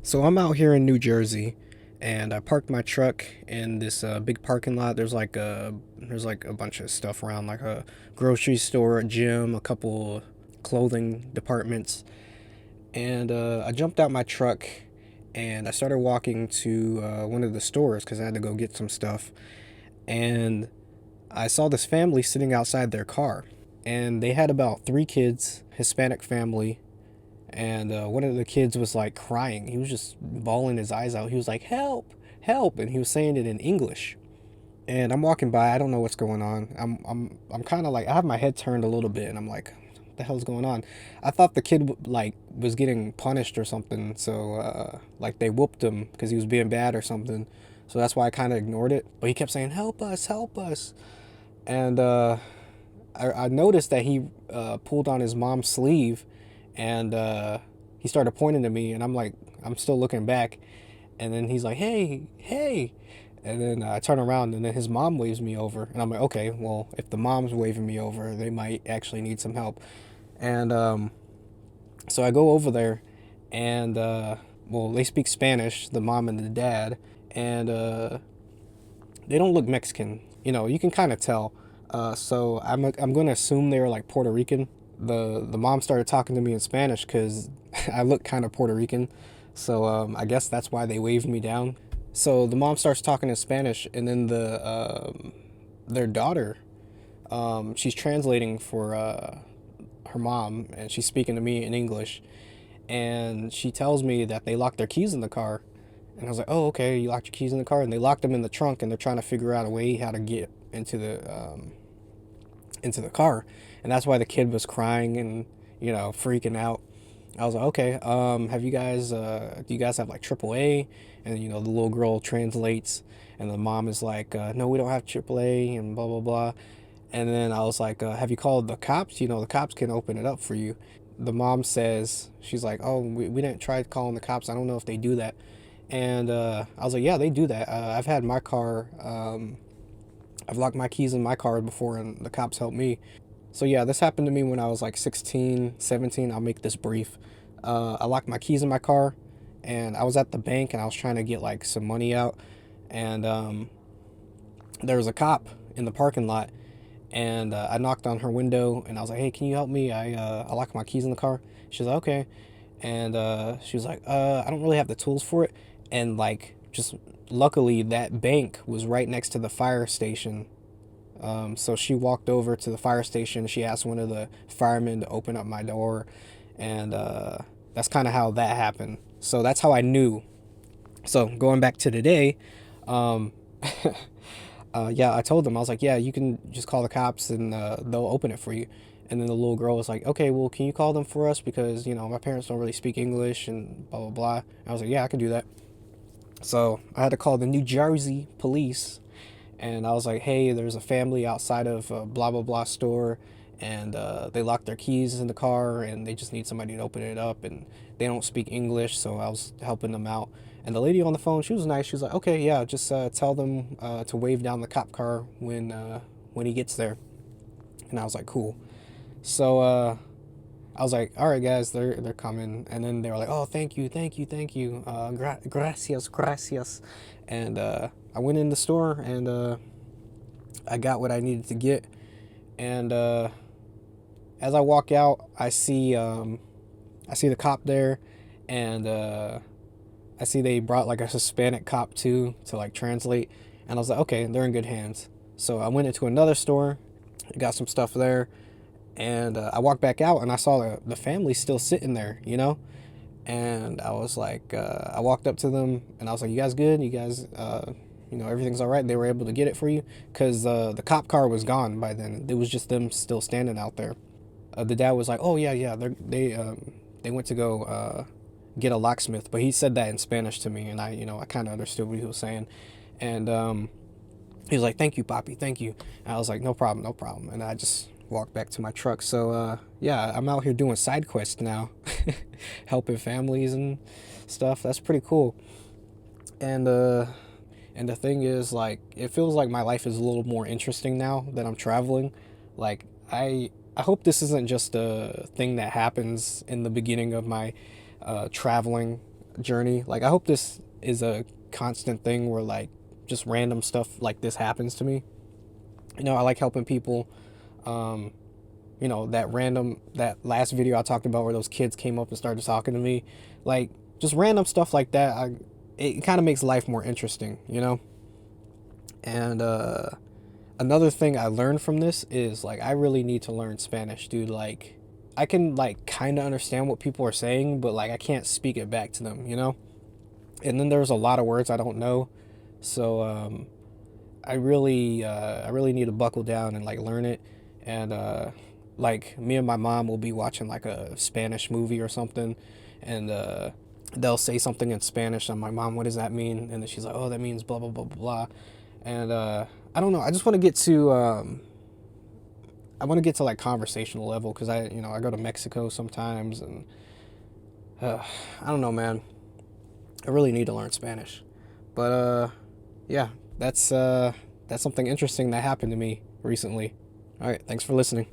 So I'm out here in New Jersey, and I parked my truck in this big parking lot. There's like a bunch of stuff around, like a grocery store, a gym, a couple clothing departments, and I jumped out my truck and I started walking to one of the stores because I had to go get some stuff. And I saw this family sitting outside their car, and they had about three kids, Hispanic family, and one of the kids was like crying. He was just bawling his eyes out. He was like, "Help, help!" And he was saying it in English. And I'm walking by. I don't know what's going on. I'm kind of like I have my head turned a little bit, and I'm like, "What the hell's going on?" I thought the kid like was getting punished or something. So like they whooped him because he was being bad or something. So that's why I kind of ignored it. But he kept saying, "Help us, help us!" And I noticed that he pulled on his mom's sleeve, and he started pointing to me, and I'm still looking back, and then he's like, "Hey, hey," and then I turn around, and then his mom waves me over, and I'm like, "Okay, well, if the mom's waving me over, they might actually need some help," and so I go over there, and well, they speak Spanish, the mom and the dad, and they don't look Mexican. You can kind of tell. So I'm going to assume they were like Puerto Rican. The mom started talking to me in Spanish because I look kind of Puerto Rican. So I guess that's why they waved me down. So the mom starts talking in Spanish, and then their daughter, she's translating for her mom, and she's speaking to me in English. And she tells me that they locked their keys in the car. And I was like, "Oh, okay, you locked your keys in the car," and they locked them in the trunk, and they're trying to figure out a way how to get into the car, and that's why the kid was crying and freaking out. I was like, "Okay, have you guys do you guys have like AAA?" And the little girl translates, and the mom is like, "No, we don't have AAA," and blah blah blah. And then I was like, "Have you called the cops? The cops can open it up for you." The mom says, she's like, "Oh, we didn't try calling the cops. I don't know if they do that." And I was like, "Yeah, they do that. I've had my car, I've locked my keys in my car before, and the cops helped me." So yeah, this happened to me when I was like 16, 17. I'll make this brief. I locked my keys in my car, and I was at the bank, and I was trying to get like some money out, and there was a cop in the parking lot, and I knocked on her window, and I was like, "Hey, can you help me? I locked my keys in the car." She's like, "Okay," and she was like, "I don't really have the tools for it," and like just luckily that bank was right next to the fire station. So she walked over to the fire station. She asked one of the firemen to open up my door, and that's kind of how that happened. So that's how I knew. So going back to today, um, yeah, I told them, I was like, "Yeah, you can just call the cops, and they'll open it for you." And then the little girl was like, "Okay, well, can you call them for us because my parents don't really speak English and blah blah blah." I was like, "Yeah, I can do that." So I had to call the New Jersey police, and I was like, "Hey, there's a family outside of a blah blah blah store, and they locked their keys in the car, and they just need somebody to open it up, and they don't speak English." So I was helping them out, and the lady on the phone, she was nice. She was like, "Okay, yeah, just tell them to wave down the cop car when he gets there." And I was like, "Cool." So I was like, "All right, guys, they're coming," and then they were like, "Oh, thank you, thank you, thank you, gracias, gracias," and I went in the store, and I got what I needed to get, and as I walk out, I see the cop there, and I see they brought like a Hispanic cop too to like translate, and I was like, "Okay, they're in good hands." So I went into another store, got some stuff there, and I walked back out, and I saw the family still sitting there, and I was like, I walked up to them, and I was like, "You guys good? You guys, everything's all right?" They were able to get it for you because the cop car was gone by then. It was just them still standing out there. The dad was like, "Oh yeah, yeah, they went to go get a locksmith," but he said that in Spanish to me, and I kind of understood what he was saying, and he was like, "Thank you, Poppy, thank you." And I was like, "No problem, no problem," and I just walked back to my truck. So yeah, I'm out here doing side quests now, helping families and stuff. That's pretty cool. And and the thing is, like, it feels like my life is a little more interesting now that I'm traveling. Like, I hope this isn't just a thing that happens in the beginning of my traveling. journey. Like, I hope this is a constant thing where like just random stuff like this happens to me. You know, I like helping people. Um, you know, that last video I talked about where those kids came up and started talking to me, like just random stuff like that. It kind of makes life more interesting, you know. And another thing I learned from this is like I really need to learn Spanish, dude. Like I can like kind of understand what people are saying, but like I can't speak it back to them, you know. And then there's a lot of words I don't know, so I really need to buckle down and like learn it. And like me and my mom will be watching like a Spanish movie or something, and they'll say something in Spanish. I'm like, Mom, what does that mean? And then she's like, oh, that means blah blah blah blah blah. And I don't know. I just want to get to like conversational level because I go to Mexico sometimes, and I don't know, man. I really need to learn Spanish. But yeah, that's something interesting that happened to me recently. All right, thanks for listening.